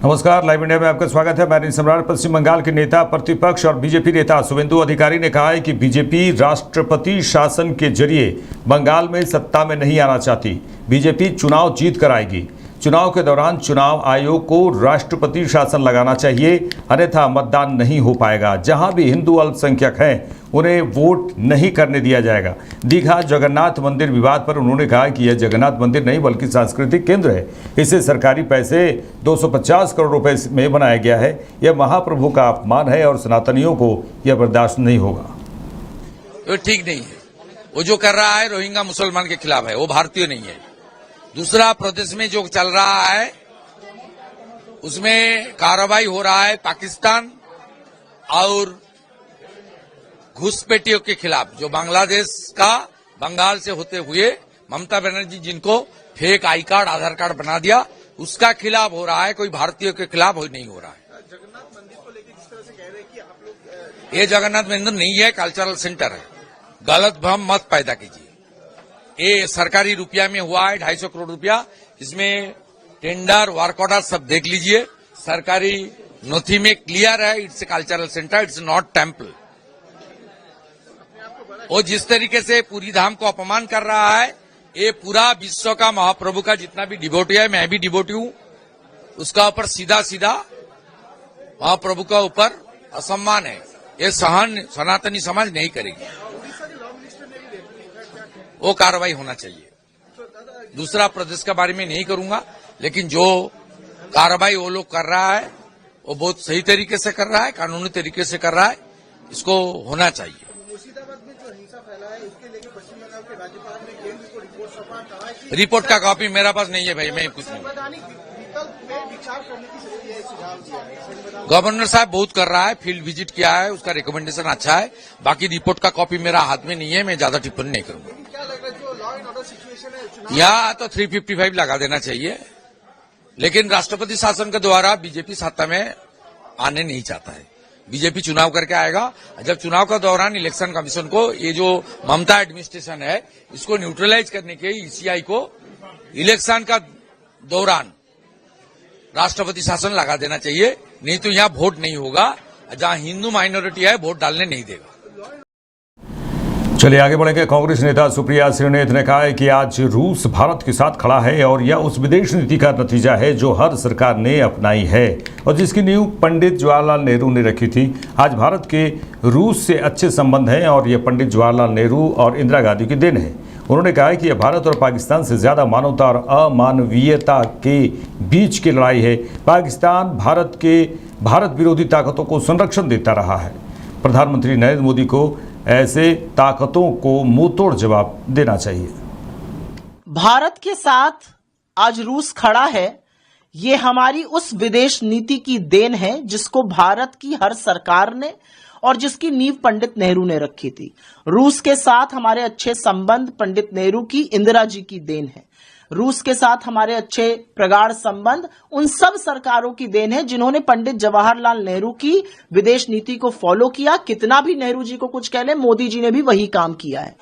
नमस्कार, live India में आपका स्वागत है। मैं सम्राट। पश्चिम बंगाल के नेता प्रतिपक्ष और बीजेपी नेता शुभेंदु अधिकारी ने कहा है कि बीजेपी राष्ट्रपति शासन के जरिए बंगाल में सत्ता में नहीं आना चाहती। बीजेपी चुनाव जीत कर आएगी। चुनाव के दौरान चुनाव आयोग को राष्ट्रपति शासन लगाना चाहिए, अन्यथा मतदान नहीं हो पाएगा। जहां भी हिंदू अल्पसंख्यक हैं उन्हें वोट नहीं करने दिया जाएगा। दीघा जगन्नाथ मंदिर विवाद पर उन्होंने कहा कि यह जगन्नाथ मंदिर नहीं बल्कि सांस्कृतिक केंद्र है। इसे सरकारी पैसे 250 करोड़ रुपए में बनाया गया है। यह महाप्रभु का अपमान है और सनातनियों को यह बर्दाश्त नहीं होगा। वो ठीक नहीं है। वो जो कर रहा है रोहिंग्या मुसलमान के खिलाफ है, वो भारतीय नहीं है। दूसरा, प्रदेश में जो चल रहा है उसमें कार्रवाई हो रहा है पाकिस्तान और घुसपैठियों के खिलाफ, जो बांग्लादेश का बंगाल से होते हुए ममता बनर्जी जिनको fake I card Aadhaar card बना दिया, उसका खिलाफ हो रहा है। कोई भारतीयों के खिलाफ नहीं हो रहा है। जगन्नाथ मंदिर को लेकर जिस तरह से कह रहे हैं कि आप लोग ये जगन्नाथ मंदिर नहीं है, कल्चरल सेंटर है। गलत भ्रम मत पैदा कीजिए। ये सरकारी रुपया में हुआ है 250 करोड़ रुपया। इसमें टेंडर वर्क ऑर्डर सब देख लीजिए। सरकारी नोथी में क्लियर है, it's a cultural centre, it's not temple. वो जिस तरीके से पूरी धाम को अपमान कर रहा है, ये पूरा विश्व का महाप्रभु का जितना भी डिवोटी है, मैं भी डिवोटी हूं, उसका ऊपर सीधा सीधा महाप्रभु का ऊपर असम्मान है। ये सहन सनातनी समाज नहीं करेगी। वो कार्रवाई होना चाहिए। दूसरा, प्रदेश के बारे में नहीं करूंगा, लेकिन जो कार्रवाई वो लोग कर रहा है वो बहुत सही तरीके से कर रहा है, कानूनी तरीके से कर रहा है। इसको होना चाहिए। मुर्शिदाबाद में जो हिंसा फैला है, इसके लेकर पश्चिम बंगाल के राज्यपाल ने केंद्र को रिपोर्ट सौंपा। कहा है कि रिपोर्ट का कॉपी मेरा पास नहीं है भाई, मैं कुछ नहीं। संवैधानिक विकल्प पे विचार करने की सुझाव दिया है। गवर्नर साहब बहुत कर रहा है, फील्ड विजिट किया है, उसका रिकमेंडेशन अच्छा है। बाकी रिपोर्ट का कॉपी मेरा हाथ में नहीं है, मैं ज्यादा टिप्पणी नहीं करूंगा। क्या लग रहा है जो लॉ एंड ऑर्डर सिचुएशन है, या तो 355 लगा देना चाहिए, लेकिन राष्ट्रपति शासन के द्वारा बीजेपी सत्ता में आने नहीं चाहता है। बीजेपी चुनाव करके आएगा। जब चुनाव का दौरान इलेक्शन कमीशन को ये जो ममता एडमिनिस्ट्रेशन है इसको न्यूट्रलाइज करने के ईसीआई को इलेक्शन का दौरान राष्ट्रपति शासन लगा देना चाहिए, नहीं तो यहां वोट नहीं होगा। जहां हिंदू माइनॉरिटी है वोट डालने नहीं देगा। चलिए आगे बढ़ेंगे। कांग्रेस नेता सुप्रिया श्रीनेत ने कहा है कि आज रूस भारत के साथ खड़ा है और यह उस विदेश नीति का नतीजा है जो हर सरकार ने अपनाई है और जिसकी नींव पंडित जवाहरलाल नेहरू ने रखी थी। आज भारत के रूस से अच्छे संबंध हैं और यह पंडित जवाहरलाल नेहरू और इंदिरा गांधी की देन है। उन्होंने कहा है कि यह भारत और पाकिस्तान से ज़्यादा मानवता और अमानवीयता के बीच की लड़ाई है। पाकिस्तान भारत विरोधी ताकतों को संरक्षण देता रहा है। प्रधानमंत्री नरेंद्र मोदी को ऐसे ताकतों को मुंहतोड़ जवाब देना चाहिए। भारत के साथ आज रूस खड़ा है, ये हमारी उस विदेश नीति की देन है जिसको भारत की हर सरकार ने और जिसकी नींव पंडित नेहरू ने रखी थी। रूस के साथ हमारे अच्छे संबंध पंडित नेहरू की, इंदिरा जी की देन है। रूस के साथ हमारे अच्छे प्रगाढ़ संबंध उन सब सरकारों की देन है जिन्होंने पंडित जवाहरलाल नेहरू की विदेश नीति को फॉलो किया। कितना भी नेहरू जी को कुछ कह ले, मोदी जी ने भी वही काम किया है।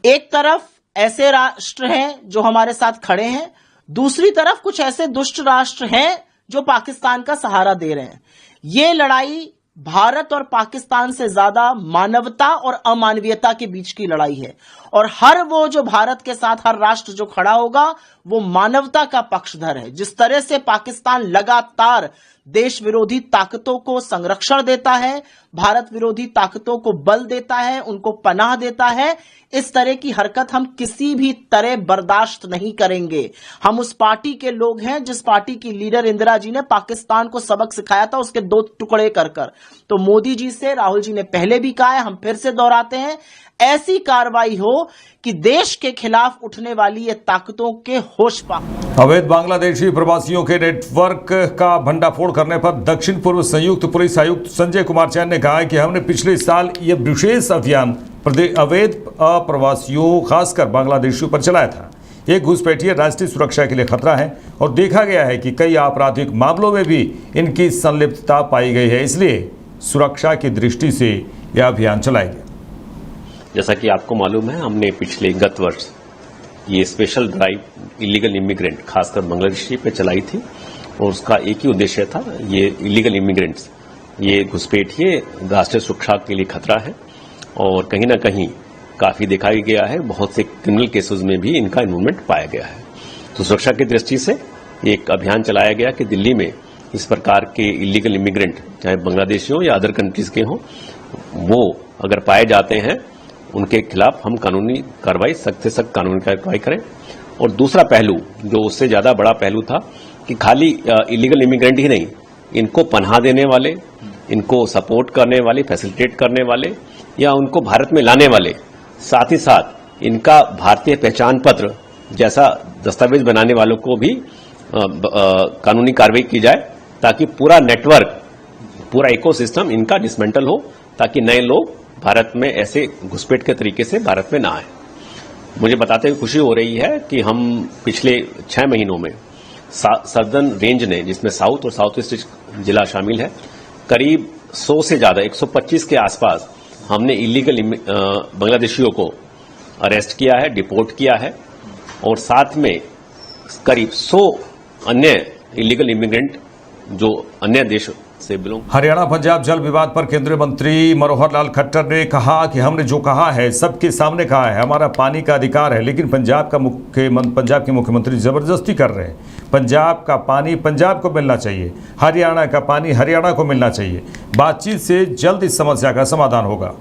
एक तरफ ऐसे राष्ट्र हैं जो हमारे साथ खड़े हैं, दूसरी तरफ कुछ ऐसे दुष्ट राष्ट्र हैं जो पाकिस्तान का सहारा दे रहे हैं। ये लड़ाई भारत और पाकिस्तान से ज्यादा मानवता और अमानवीयता के बीच की लड़ाई है और हर वो जो भारत के साथ हर राष्ट्र जो खड़ा होगा वो मानवता का पक्षधर है। जिस तरह से पाकिस्तान लगातार देश विरोधी ताकतों को संरक्षण देता है, भारत विरोधी ताकतों को बल देता है, उनको पनाह देता है, इस तरह की हरकत हम किसी भी तरह बर्दाश्त नहीं करेंगे। हम उस पार्टी के लोग हैं जिस पार्टी की लीडर इंदिरा जी ने पाकिस्तान को सबक सिखाया था, उसके 2 टुकड़े कर कर। तो मोदी जी से राहुल जी ने पहले भी कहा है, हम फिर से दोहराते हैं, ऐसी कार्रवाई हो कि देश के खिलाफ उठने वाली ये ताकतों के होश पाए। अवैध बांग्लादेशी प्रवासियों के नेटवर्क का भंडाफोड़ करने पर दक्षिण पूर्व संयुक्त पुलिस आयुक्त संजय कुमार जैन ने कहा है कि हमने पिछले साल यह विशेष अभियान अवैध अप्रवासियों खासकर बांग्लादेशियों पर चलाया था। ये घुसपैठिए राष्ट्रीय सुरक्षा के लिए खतरा है और देखा गया है कि कई आपराधिक मामलों में भी इनकी संलिप्तता पाई गई है, इसलिए सुरक्षा की दृष्टि से यह अभियान चलाया गया। जैसा कि आपको मालूम है, हमने गत वर्ष ये स्पेशल ड्राइव इलीगल इमिग्रेंट खासकर बांग्लादेशी पे चलाई थी और उसका एक ही उद्देश्य था, ये इलीगल इमिग्रेंट्स, ये घुसपैठिए राष्ट्रीय सुरक्षा के लिए खतरा है और कहीं ना कहीं काफी देखा गया है, बहुत से क्रिमिनल केसेस में भी इनका इन्वॉल्वमेंट पाया गया है। तो सुरक्षा की दृष्टि से एक अभियान चलाया गया कि दिल्ली में इस प्रकार के इलीगल इमिग्रेंट, चाहे बांग्लादेशी हो या अदर कंट्रीज के हों, वो अगर पाए जाते हैं उनके खिलाफ हम कानूनी कार्रवाई, सख्त से सख्त कानूनी कार्रवाई करें। और दूसरा पहलू जो उससे ज्यादा बड़ा पहलू था कि खाली इलीगल इमिग्रेंट ही नहीं, इनको पनाह देने वाले, इनको सपोर्ट करने वाले, फैसिलिटेट करने वाले या उनको भारत में लाने वाले, साथ ही साथ इनका भारतीय पहचान पत्र जैसा दस्तावेज बनाने वालों को भी कानूनी कार्रवाई की जाए, ताकि पूरा नेटवर्क, पूरा इकोसिस्टम इनका डिसमेंटल हो, ताकि नए लोग भारत में ऐसे घुसपैठ के तरीके से भारत में ना आए। मुझे बताते हुए खुशी हो रही है कि हम पिछले 6 महीनों में सदर्न रेंज ने, जिसमें साउथ और साउथ ईस्ट जिला शामिल है, करीब 100 से ज्यादा 125 के आसपास हमने इलीगल बांग्लादेशियों को अरेस्ट किया है, डिपोर्ट किया है और साथ में करीब 100 अन्य इलीगल इमिग्रेंट जो अन्य देश से बिलोंग। हरियाणा पंजाब जल विवाद पर केंद्रीय मंत्री मनोहर लाल खट्टर ने कहा कि हमने जो कहा है सबके सामने कहा है, हमारा पानी का अधिकार है, लेकिन पंजाब के मुख्यमंत्री जबरदस्ती कर रहे हैं। पंजाब का पानी पंजाब को मिलना चाहिए, हरियाणा का पानी हरियाणा को मिलना चाहिए। बातचीत से जल्द इस समस्या का समाधान होगा।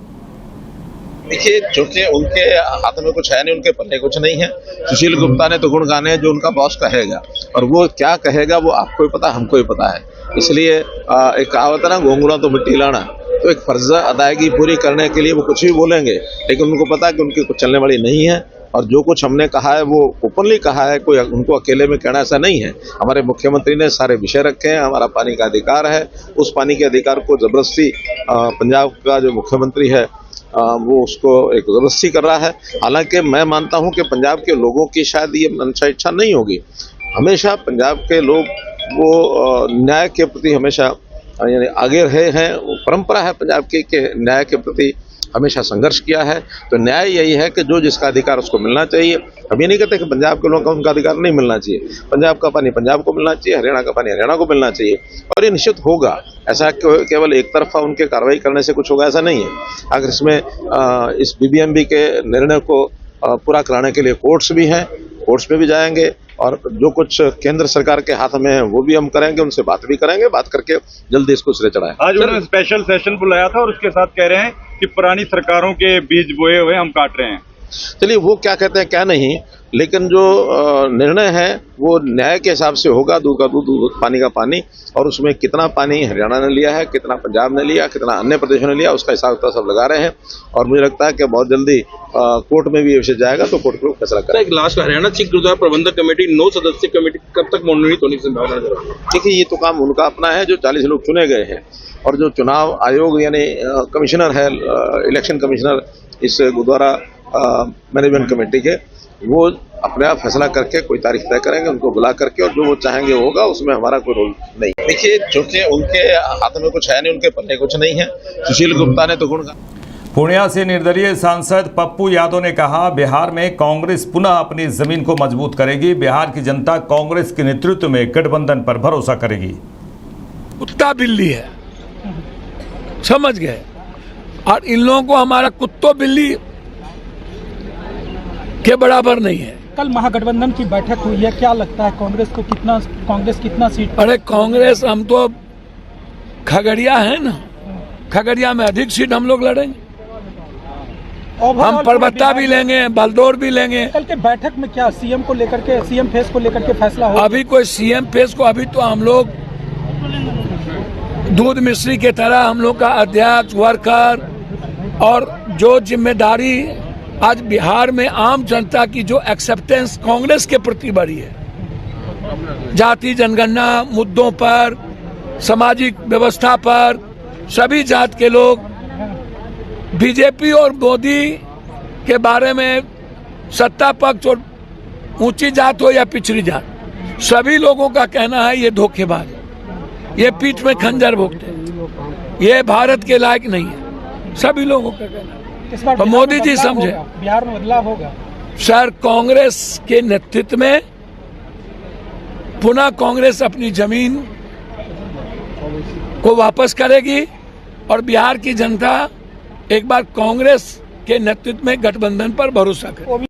देखिए, चूंकि उनके हाथ में कुछ है नहीं, उनके पल्ले कुछ नहीं है। सुशील गुप्ता ने तो गुण गाने हैं जो उनका बॉस कहेगा, और वो क्या कहेगा वो आपको ही पता, हमको ही पता है। इसलिए एक कहावत है ना, घोंघुड़ा तो मिट्टी लाना, तो एक फर्ज अदायगी पूरी करने के लिए वो कुछ भी बोलेंगे, लेकिन उनको पता है कि उनकी कुछ चलने वाली नहीं है। और जो कुछ हमने कहा है वो ओपनली कहा है, कोई उनको अकेले में कहना ऐसा नहीं है। हमारे मुख्यमंत्री ने सारे विषय रखे हैं, हमारा पानी का अधिकार है, उस पानी के अधिकार को जबरदस्ती पंजाब का जो मुख्यमंत्री है वो उसको एक जबरदस्ती कर रहा है। हालांकि मैं मानता हूं कि पंजाब के लोगों की शायद ये मंशा इच्छा नहीं होगी। हमेशा पंजाब के लोग वो न्याय के प्रति हमेशा यानी आगे रहे हैं। वो परंपरा है पंजाब की कि न्याय के प्रति हमेशा संघर्ष किया है। तो न्याय यही है कि जो जिसका अधिकार उसको मिलना चाहिए। हम ये नहीं कहते कि पंजाब के लोगों का उनका अधिकार नहीं मिलना चाहिए। पंजाब का पानी पंजाब को मिलना चाहिए, हरियाणा का पानी हरियाणा को मिलना चाहिए, और ये निश्चित होगा। ऐसा केवल एक तरफा उनके कार्रवाई करने से कुछ होगा ऐसा नहीं है। अगर इसमें इस बीबीएमबी के निर्णय को पूरा कराने के लिए कोर्ट्स भी हैं, कोर्ट्स में भी जाएंगे, और जो कुछ केंद्र सरकार के हाथ में है वो भी हम करेंगे, उनसे बात भी करेंगे, बात करके जल्दी इसको सिरे चढ़ाएं। आज उन्होंने स्पेशल सेशन बुलाया था और उसके साथ कह रहे हैं कि पुरानी सरकारों के बीज बोए हुए हम काट रहे हैं। चलिए, वो क्या कहते हैं क्या नहीं, लेकिन जो निर्णय है वो न्याय के हिसाब से होगा। दूध का दूध, पानी का पानी, और उसमें कितना पानी हरियाणा ने लिया है, कितना पंजाब ने लिया, कितना अन्य प्रदेशों ने लिया, उसका हिसाब किताब सब लगा रहे हैं। और मुझे लगता है कि बहुत जल्दी कोर्ट में भी ये विषय जाएगा तो कोर्ट को फैसला करेगा। लास्ट हरियाणा सिख गुरुद्वारा प्रबंधक कमेटी 9 सदस्यीय कमेटी कब तक मनोनीत होने की संभावना है? देखिए, ये तो काम उनका अपना है, जो 40 लोग चुने गए हैं, और जो चुनाव आयोग यानी कमिश्नर है, इलेक्शन कमिश्नर इस गुरुद्वारा मैनेजमेंट कमेटी के, वो अपने आप फैसला करके कोई तारीख तय करेंगे, उनको बुला करके, और जो वो चाहेंगे वो होगा, उसमें हमारा कोई रोल नहीं। देखिए, चूंकि उनके हाथ में कुछ है नहीं, उनके पल्ले कुछ नहीं है। सुशील गुप्ता ने तो गुण पूर्णिया से निर्दलीय सांसद पप्पू यादव ने कहा, बिहार में कांग्रेस पुनः अपनी जमीन को मजबूत करेगी। बिहार की जनता कांग्रेस के नेतृत्व में गठबंधन पर भरोसा करेगी। कुत्ता बिल्ली है, समझ गए, और इन लोगों को हमारा कुत्तों बिल्ली के बराबर नहीं है। कल महागठबंधन की बैठक हुई है, क्या लगता है कांग्रेस कितना सीट? अरे कांग्रेस, हम तो खगड़िया है ना, खगड़िया में अधिक सीट हम लोग लड़ेंगे। हम परबत्ता भी लेंगे, बलदौर भी लेंगे। कल के बैठक में क्या सीएम को लेकर के, सीएम फेस को लेकर के फैसला हो? अभी कोई सीएम फेस को, अभी तो हम लोग दूध मिश्री के तरह हम लोग का अध्यक्ष, वर्कर, और जो जिम्मेदारी आज बिहार में आम जनता की जो एक्सेप्टेंस कांग्रेस के प्रति बढ़ी है, जाति जनगणना मुद्दों पर, सामाजिक व्यवस्था पर, सभी जात के लोग बीजेपी और मोदी के बारे में, सत्ता पक्ष और ऊंची जात हो या पिछड़ी जात, सभी लोगों का कहना है ये धोखेबाज है, ये पीठ में खंजर भोगते हैं, ये भारत के लायक नहीं है, सभी लोगों का कहना है। तो मोदी जी समझे, बिहार में बदलाव होगा। सर, कांग्रेस के नेतृत्व में पुनः कांग्रेस अपनी जमीन को वापस करेगी और बिहार की जनता एक बार कांग्रेस के नेतृत्व में गठबंधन पर भरोसा करे।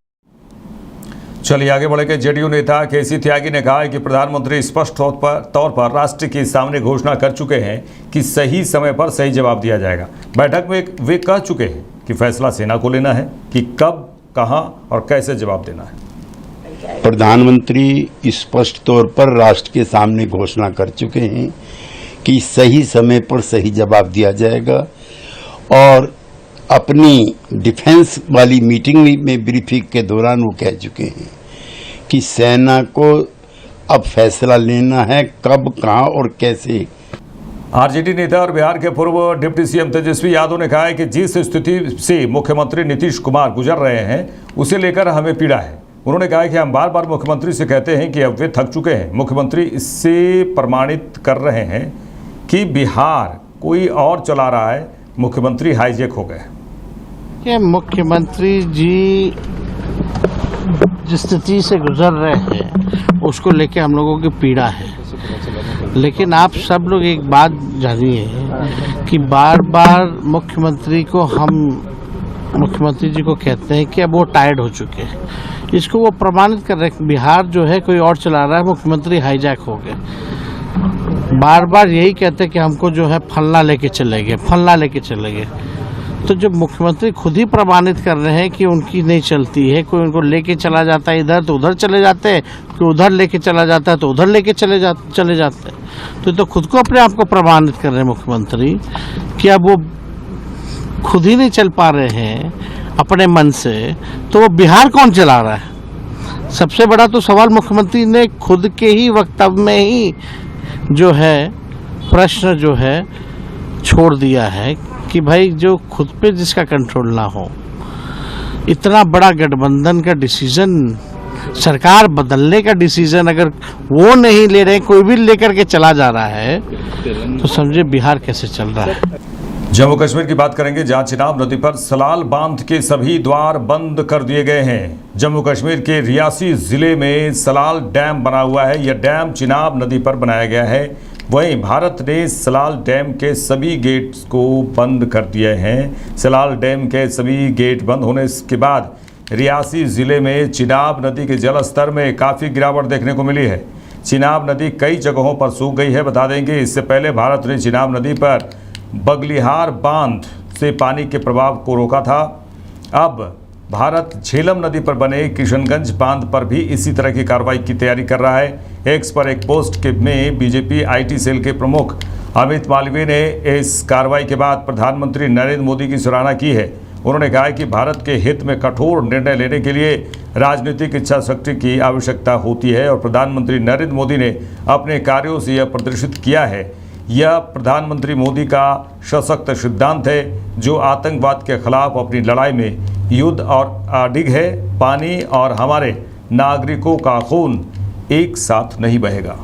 चलिए आगे बढ़ेंगे। जेडीयू नेता केसी त्यागी ने कहा है कि प्रधानमंत्री स्पष्ट तौर पर राष्ट्र के सामने घोषणा कर चुके हैं कि सही समय पर सही जवाब दिया जाएगा। बैठक में वे कह चुके हैं कि फैसला सेना को लेना है कि कब, कहां और कैसे जवाब देना है। प्रधानमंत्री स्पष्ट तौर पर राष्ट्र के सामने घोषणा कर चुके हैं कि सही समय पर सही जवाब दिया जाएगा और अपनी डिफेंस वाली मीटिंग में ब्रीफिंग के दौरान वो कह चुके हैं कि सेना को अब फैसला लेना है कब, कहां और कैसे। आरजेडी नेता और बिहार के पूर्व डिप्टी सीएम तेजस्वी यादव ने कहा है कि जिस स्थिति से मुख्यमंत्री नीतीश कुमार गुजर रहे हैं उसे लेकर हमें पीड़ा है। उन्होंने कहा कि हम बार बार मुख्यमंत्री से कहते हैं कि अब वे थक चुके हैं। मुख्यमंत्री इससे प्रमाणित कर रहे हैं कि बिहार कोई और चला रहा है, मुख्यमंत्री हाईजैक हो गए। कि मुख्यमंत्री जी जिस स्थिति से गुजर रहे हैं उसको लेके हम लोगों की पीड़ा है, लेकिन आप सब लोग एक बात जानिए कि बार बार मुख्यमंत्री जी को कहते हैं कि अब वो टायर्ड हो चुके हैं। इसको वो प्रमाणित कर रहे हैं। बिहार जो है कोई और चला रहा है, मुख्यमंत्री हाईजैक हो गए। बार बार यही कहते हैं कि हमको जो है फलना लेके चले गए। तो जब मुख्यमंत्री खुद ही प्रमाणित कर रहे हैं कि उनकी नहीं चलती है, कोई उनको लेके चला जाता है इधर तो उधर चले जाते हैं, कोई उधर लेके चला जाता है तो उधर लेके चले जाते हैं। तो खुद को अपने आप को प्रमाणित कर रहे हैं मुख्यमंत्री कि अब वो खुद ही नहीं चल पा रहे हैं अपने मन से, तो वो बिहार कौन चला रहा है। सबसे बड़ा तो सवाल मुख्यमंत्री ने खुद के ही वक्तव्य में ही जो है प्रश्न जो है छोड़ दिया है कि भाई जो खुद पे जिसका कंट्रोल ना हो, इतना बड़ा गठबंधन का डिसीजन, सरकार बदलने का डिसीजन अगर वो नहीं ले रहे, कोई भी लेकर के चला जा रहा है, तो समझे बिहार कैसे चल रहा है। जम्मू कश्मीर की बात करेंगे, जहां चिनाब नदी पर सलाल बांध के सभी द्वार बंद कर दिए गए हैं। जम्मू कश्मीर के रियासी जिले में सलाल डैम बना हुआ है। यह डैम चिनाब नदी पर बनाया गया है। वहीं भारत ने सलाल डैम के सभी गेट्स को बंद कर दिए हैं। सलाल डैम के सभी गेट बंद होने के बाद रियासी जिले में चिनाब नदी के जलस्तर में काफ़ी गिरावट देखने को मिली है। चिनाब नदी कई जगहों पर सूख गई है। बता देंगे इससे पहले भारत ने चिनाब नदी पर बगलिहार बांध से पानी के प्रवाह को रोका था। अब भारत झेलम नदी पर बने किशनगंज बांध पर भी इसी तरह की कार्रवाई की तैयारी कर रहा है। एक्स पर एक पोस्ट में बीजेपी आईटी सेल के प्रमुख अमित मालवीय ने इस कार्रवाई के बाद प्रधानमंत्री नरेंद्र मोदी की सराहना की है। उन्होंने कहा कि भारत के हित में कठोर निर्णय लेने के लिए राजनीतिक इच्छा शक्ति की आवश्यकता होती है और प्रधानमंत्री नरेंद्र मोदी ने अपने कार्यों से यह प्रदर्शित किया है। यह प्रधानमंत्री मोदी का सशक्त सिद्धांत है जो आतंकवाद के खिलाफ अपनी लड़ाई में युद्ध और अडिग है। पानी और हमारे नागरिकों का खून एक साथ नहीं बहेगा।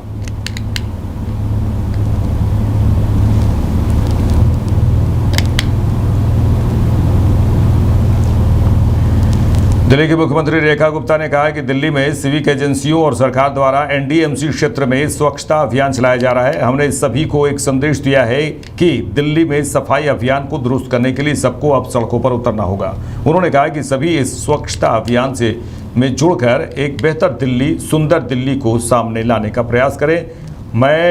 दिल्ली की मुख्यमंत्री रेखा गुप्ता ने कहा कि दिल्ली में सिविक एजेंसियों और सरकार द्वारा एनडीएमसी क्षेत्र में स्वच्छता अभियान चलाया जा रहा है। हमने सभी को एक संदेश दिया है कि दिल्ली में सफाई अभियान को दुरुस्त करने के लिए सबको अब सड़कों पर उतरना होगा। उन्होंने कहा कि सभी इस स्वच्छता अभियान में जुड़कर एक बेहतर दिल्ली, सुंदर दिल्ली को सामने लाने का प्रयास करें।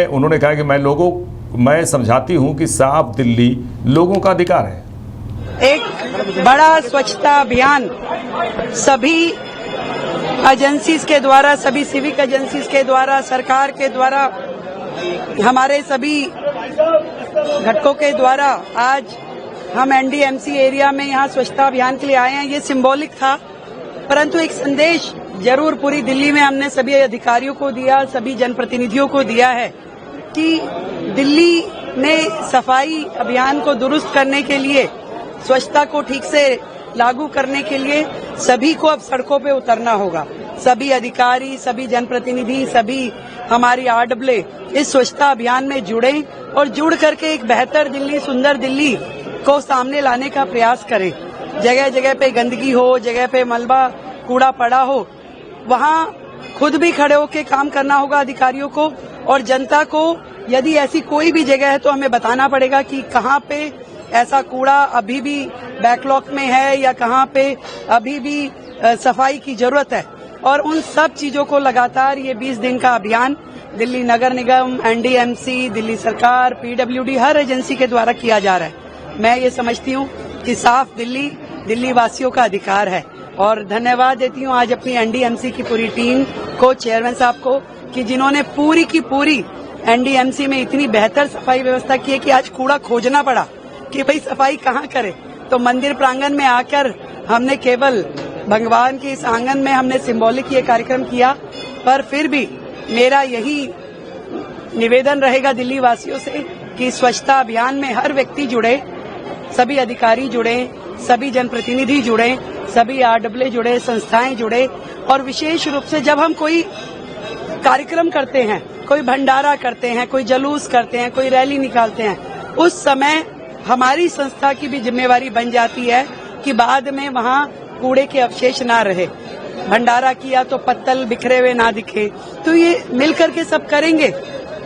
उन्होंने कहा कि मैं समझाती हूँ कि साफ दिल्ली लोगों का अधिकार है। एक बड़ा स्वच्छता अभियान सभी एजेंसीज के द्वारा, सभी सिविक एजेंसीज के द्वारा, सरकार के द्वारा, हमारे सभी घटकों के द्वारा आज हम एनडीएमसी एरिया में यहाँ स्वच्छता अभियान के लिए आए हैं। ये सिंबॉलिक था, परंतु एक संदेश जरूर पूरी दिल्ली में हमने सभी अधिकारियों को दिया, सभी जनप्रतिनिधियों को दिया है कि दिल्ली में सफाई अभियान को दुरुस्त करने के लिए, स्वच्छता को ठीक से लागू करने के लिए सभी को अब सड़कों पे उतरना होगा। सभी अधिकारी, सभी जनप्रतिनिधि, सभी हमारी आरडब्ल्यू इस स्वच्छता अभियान में जुड़े और जुड़ करके एक बेहतर दिल्ली, सुंदर दिल्ली को सामने लाने का प्रयास करें। जगह जगह पे गंदगी हो, जगह पे मलबा कूड़ा पड़ा हो, वहाँ खुद भी खड़े होकर काम करना होगा अधिकारियों को, और जनता को यदि ऐसी कोई भी जगह है तो हमें बताना पड़ेगा कि कहाँ पे ऐसा कूड़ा अभी भी बैकलॉग में है या कहाँ पे अभी भी सफाई की जरूरत है। और उन सब चीजों को लगातार ये 20 दिन का अभियान दिल्ली नगर निगम, एनडीएमसी, दिल्ली सरकार, पीडब्ल्यूडी, हर एजेंसी के द्वारा किया जा रहा है। मैं ये समझती हूँ कि साफ दिल्ली दिल्ली वासियों का अधिकार है। और धन्यवाद देती हूँ आज अपनी एनडीएमसी की पूरी टीम को, चेयरमैन साहब को, कि जिन्होंने पूरी की पूरी एनडीएमसी में इतनी बेहतर सफाई व्यवस्था की है कि आज कूड़ा खोजना पड़ा कि भाई सफाई कहाँ करे। तो मंदिर प्रांगण में आकर हमने केवल भगवान के इस आंगन में हमने सिंबॉलिक ये कार्यक्रम किया, पर फिर भी मेरा यही निवेदन रहेगा दिल्ली वासियों से कि स्वच्छता अभियान में हर व्यक्ति जुड़े, सभी अधिकारी जुड़े, सभी जनप्रतिनिधि जुड़े, सभी आरडब्ल्यू जुड़े, संस्थाएं जुड़े। और विशेष रूप से जब हम कोई कार्यक्रम करते हैं, कोई भंडारा करते हैं, कोई जुलूस करते हैं, कोई रैली निकालते हैं, उस समय हमारी संस्था की भी जिम्मेवारी बन जाती है कि बाद में वहाँ कूड़े के अवशेष ना रहे। भंडारा किया तो पत्तल बिखरे हुए ना दिखे। तो ये मिलकर के सब करेंगे,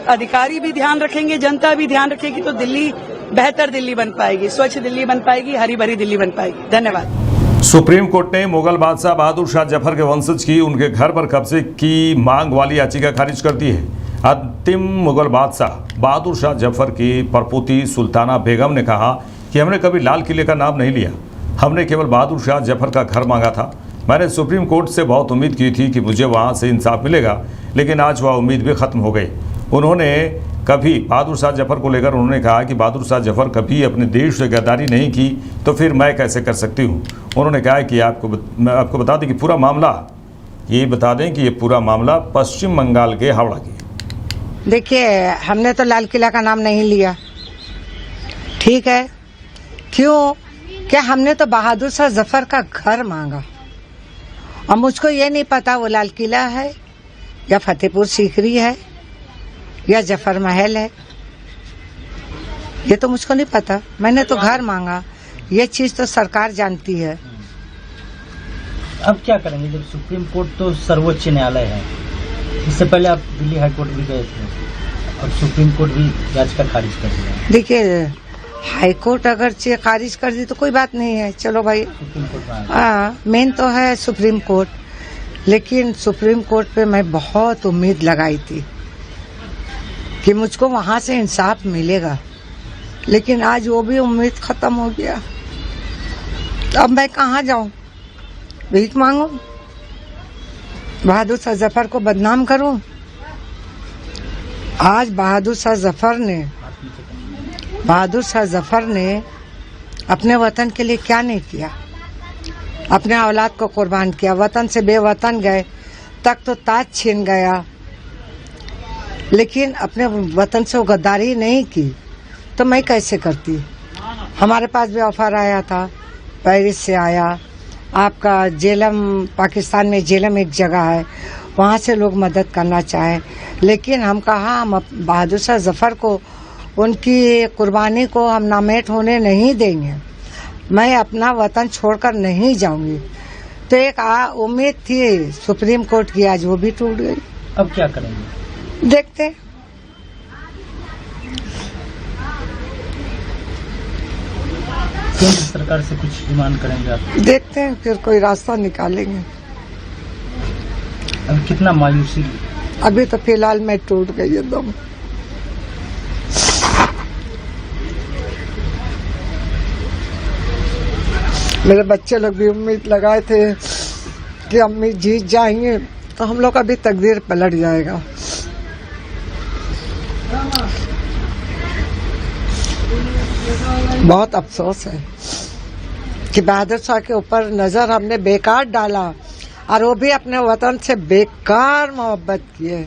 अधिकारी भी ध्यान रखेंगे, जनता भी ध्यान रखेगी, तो दिल्ली बेहतर दिल्ली बन पाएगी, स्वच्छ दिल्ली बन पाएगी, हरी भरी दिल्ली बन पाएगी। धन्यवाद। सुप्रीम कोर्ट ने मुगल बादशाह बहादुर शाह जफर के वंशज की उनके घर पर कब्जे की मांग वाली याचिका खारिज कर दी है। अंतिम मुगल बादशाह बहादुर शाह जफर की परपोती सुल्ताना बेगम ने कहा कि हमने कभी लाल किले का नाम नहीं लिया, हमने केवल बहादुर शाह जफर का घर मांगा था। मैंने सुप्रीम कोर्ट से बहुत उम्मीद की थी कि मुझे वहां से इंसाफ मिलेगा, लेकिन आज वह उम्मीद भी खत्म हो गई। उन्होंने कभी बहादुर शाह जफर को लेकर उन्होंने कहा कि बहादुर शाह जफर कभी अपने देश से गद्दारी नहीं की, तो फिर मैं कैसे कर सकती हूँ। उन्होंने कहा कि मैं आपको बता दें कि पूरा मामला पश्चिम बंगाल के हावड़ा की। देखिए, हमने तो लाल किला का नाम नहीं लिया, ठीक है, क्यों? क्या हमने तो बहादुर शाह जफर का घर मांगा, और मुझको ये नहीं पता वो लाल किला है या फतेहपुर सीकरी है या जफर महल है, ये तो मुझको नहीं पता। मैंने तो घर मांगा, ये चीज तो सरकार जानती है। अब क्या करेंगे जब सुप्रीम कोर्ट तो सर्वोच्च न्यायालय है? इससे पहले आप दिल्ली हाई कोर्ट भी गए थे और सुप्रीम कोर्ट भी याचिका खारिज कर दिया। देखिए, हाई कोर्ट अगर खारिज कर दी तो कोई बात नहीं है, चलो भाई, हाँ, मेन तो है सुप्रीम कोर्ट। लेकिन सुप्रीम कोर्ट पे मैं बहुत उम्मीद लगाई थी कि मुझको वहां से इंसाफ मिलेगा, लेकिन आज वो भी उम्मीद खत्म हो गया। अब मैं कहाँ जाऊं? भीख मांगू? बहादुर शाह जफर को बदनाम करूं? आज बहादुर शाह जफर ने अपने वतन के लिए क्या नहीं किया? अपने औलाद को कुर्बान किया, वतन से बेवतन गए, तक तो ताज छीन गया, लेकिन अपने वतन से वो गद्दारी नहीं की, तो मैं कैसे करती? हमारे पास भी ऑफर आया था, पेरिस से आया, आपका जेलम, पाकिस्तान में जेलम एक जगह है, वहाँ से लोग मदद करना चाहें, लेकिन हम कहा हम बहादुर शाह जफर को, उनकी कुर्बानी को हम नामेट होने नहीं देंगे, मैं अपना वतन छोड़कर नहीं जाऊंगी। तो एक उम्मीद थी सुप्रीम कोर्ट की, आज वो भी टूट गई। अब क्या करेंगे? देखते हैं। केंद्र सरकार से कुछ डिमांड करेंगे आप? देखते हैं, फिर कोई रास्ता निकालेंगे। अब कितना मायूसी? अभी तो फिलहाल मैं टूट गई एकदम। मेरे बच्चे लोग भी उम्मीद लगाए थे कि अम्मी जीत जाएंगे, तो हम लोग का भी तकदीर पलट जाएगा। बहुत अफसोस है कि बहादुर शाह के ऊपर नजर हमने बेकार डाला, और वो भी अपने वतन से बेकार मोहब्बत किए।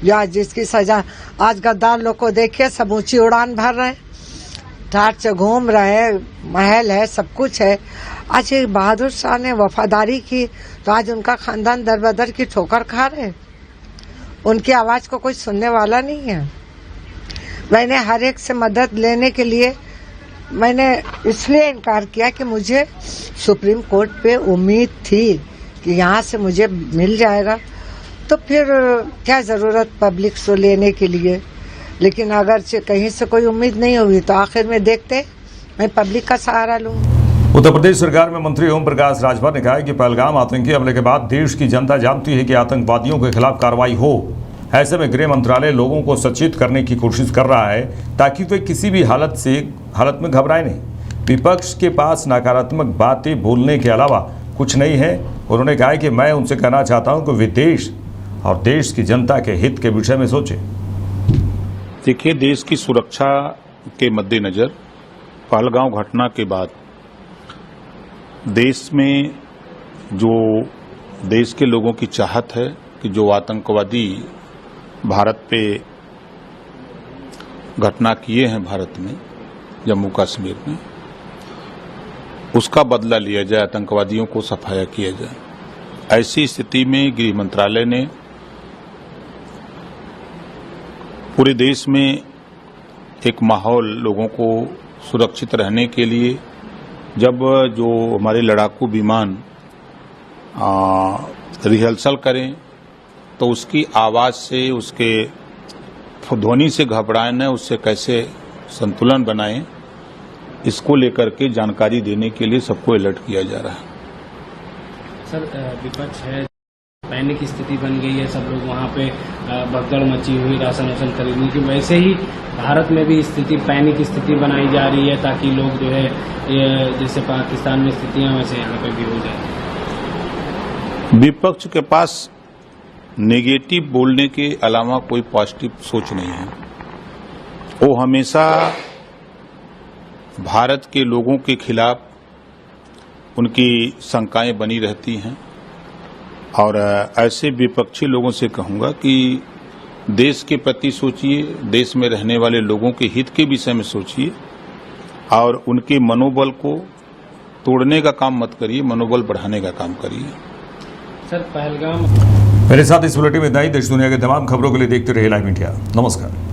या जिसकी सजा आज गद्दार लोग को देखिए, सब ऊंची उड़ान भर रहे हैं, ठाट से घूम रहे हैं, महल है, सब कुछ है। आज बहादुर शाह ने वफादारी की, तो आज उनका खानदान दर बदर की ठोकर खा रहे, उनकी आवाज को कोई सुनने वाला नहीं है। मैंने हर एक से मदद लेने के लिए मैंने इसलिए इनकार किया कि मुझे सुप्रीम कोर्ट पे उम्मीद थी कि यहाँ से मुझे मिल जाएगा, तो फिर क्या जरूरत पब्लिक से लेने के लिए। लेकिन अगर कहीं से कोई उम्मीद नहीं होगी तो आखिर में देखते मैं पब्लिक का सहारा लूँ। उत्तर प्रदेश सरकार में मंत्री ओम प्रकाश राजभर ने कहा है कि पहलगाम आतंकी हमले के बाद देश की जनता जानती है कि आतंकवादियों के खिलाफ कार्रवाई हो। ऐसे में गृह मंत्रालय लोगों को सचेत करने की कोशिश कर रहा है ताकि वे किसी भी हालत में घबराए नहीं। विपक्ष के पास नकारात्मक बातें बोलने के अलावा कुछ नहीं है। उन्होंने कहा है कि मैं उनसे कहना चाहता हूं कि वे देश और देश की जनता के हित के विषय में सोचें। देखिए, देश की सुरक्षा के मद्देनजर पहलगांव घटना के बाद देश में जो देश के लोगों की चाहत है कि जो आतंकवादी भारत पे घटना किए हैं भारत में, जम्मू कश्मीर में, उसका बदला लिया जाए, आतंकवादियों को सफाया किया जाए। ऐसी स्थिति में गृह मंत्रालय ने पूरे देश में एक माहौल लोगों को सुरक्षित रहने के लिए, जब जो हमारे लड़ाकू विमान रिहर्सल करें तो उसकी आवाज से, उसके ध्वनि से घबराए न, उससे कैसे संतुलन बनाएं, इसको लेकर के जानकारी देने के लिए सबको अलर्ट किया जा रहा है। सर, विपक्ष है, पैनिक की स्थिति बन गई है, सब लोग वहाँ पे भगदड़ मची हुई राशन खरीदने की। वैसे ही भारत में भी स्थिति पैनिक की स्थिति बनाई जा रही है ताकि लोग जो है जैसे पाकिस्तान में स्थितियां वैसे यहाँ पे भी हो जाए। विपक्ष के पास नेगेटिव बोलने के अलावा कोई पॉजिटिव सोच नहीं है। वो हमेशा भारत के लोगों के खिलाफ उनकी शंकाएं बनी रहती हैं और ऐसे विपक्षी लोगों से कहूंगा कि देश के प्रति सोचिए, देश में रहने वाले लोगों के हित के विषय में सोचिए और उनके मनोबल को तोड़ने का काम मत करिए, मनोबल बढ़ाने का काम करिए। सर, पहलगाम। मेरे साथ इस बुलेटिन में इतना ही। देश दुनिया के तमाम खबरों के लिए देखते रहिए लाइव इंडिया। नमस्कार।